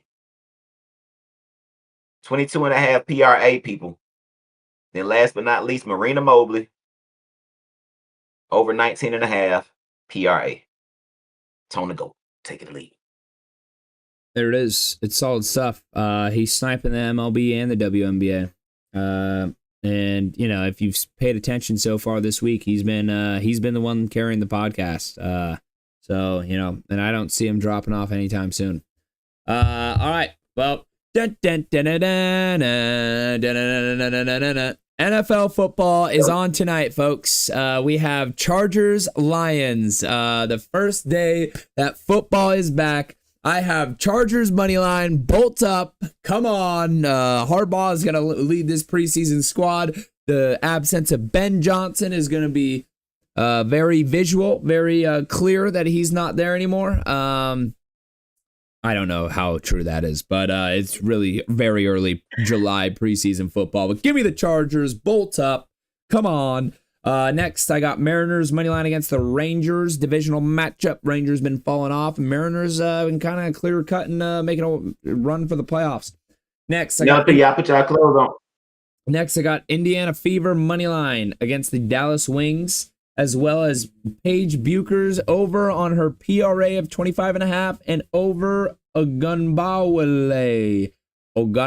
22.5 PRA, people. Then last but not least, Marina Mobley over 19.5 PRA. Tone the Goat, take it lead. There it is. It's solid stuff. He's sniping the MLB and the WNBA. And if you've paid attention so far this week, he's been the one carrying the podcast. So and I don't see him dropping off anytime soon. All right, well, NFL football is on tonight, folks. We have Chargers Lions. The first day that football is back. I have Chargers money line, bolt up. Come on. Harbaugh is going to lead this preseason squad. The absence of Ben Johnson is going to be very visual, very clear that he's not there anymore. I don't know how true that is, but it's really very early July preseason football. But give me the Chargers, bolt up. Come on. Next, I got Mariners money line against the Rangers. Divisional matchup. Rangers been falling off. Mariners been kind of clear cutting, making a run for the playoffs. Next, I got Indiana Fever money line against the Dallas Wings, as well as Paige Bucher's over on her PRA of 25.5 and over Ogunbowale. Over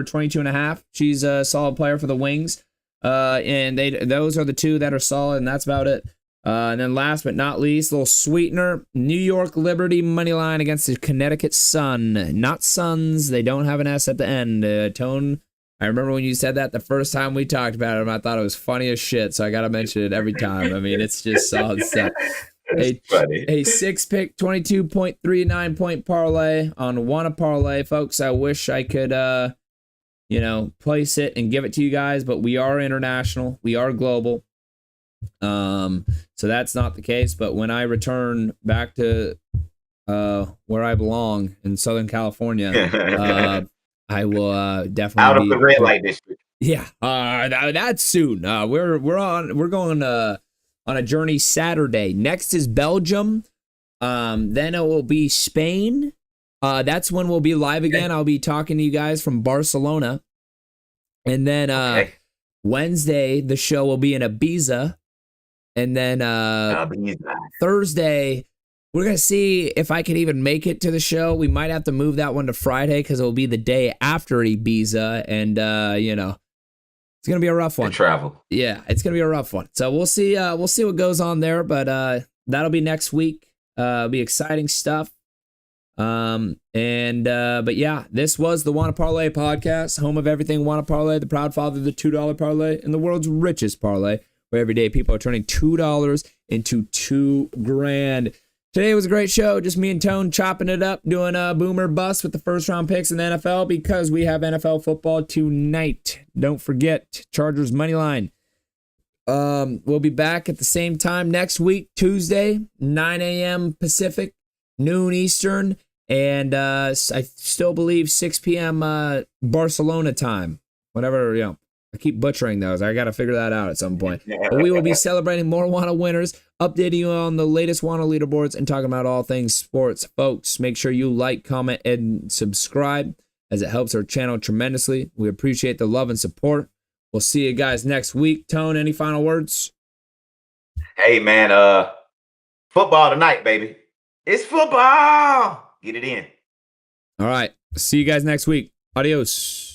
22.5. She's a solid player for the Wings. And those are the two that are solid, and that's about it. And then last but not least, little sweetener, New York Liberty money line against the Connecticut Sun. Not Suns. They don't have an S at the end. Tone, I remember when you said that the first time we talked about it, I thought it was funny as shit, so I got to mention it every time. I mean, it's just solid stuff. A 6-pick, 22.39 point parlay on Wanna Parlay. Folks, I wish I could... place it and give it to you guys, but we are international, we are global, so that's not the case. But when I return back to where I belong in Southern California, I will definitely out of the red light district. Yeah, that's soon. We're going on a journey Saturday. Next is Belgium, then it will be Spain. That's when we'll be live again. I'll be talking to you guys from Barcelona. And then Wednesday, the show will be in Ibiza. And then Thursday, we're going to see if I can even make it to the show. We might have to move that one to Friday because it will be the day after Ibiza. And, it's going to be a rough one. Travel. Yeah, it's going to be a rough one. So we'll see what goes on there. But that'll be next week. It'll be exciting stuff. But yeah, this was the Wanna Parlay Podcast, home of everything Wanna Parlay, the proud father of the $2 parlay and the world's richest parlay, where every day people are turning $2 into $2,000. Today was a great show, just me and Tone chopping it up, doing a boomer bust with the first round picks in the NFL because we have NFL football tonight. Don't forget, Chargers money line. We'll be back at the same time next week, Tuesday, 9 a.m. Pacific, noon Eastern, and I still believe 6 p.m. Barcelona time. Whatever, I keep butchering those. I got to figure that out at some point. But we will be celebrating more Wanna winners, updating you on the latest Wanna leaderboards, and talking about all things sports. Folks, make sure you like, comment, and subscribe, as it helps our channel tremendously. We appreciate the love and support. We'll see you guys next week. Tone, any final words? Hey, man, football tonight, baby. It's football. Get it in. All right. See you guys next week. Adios.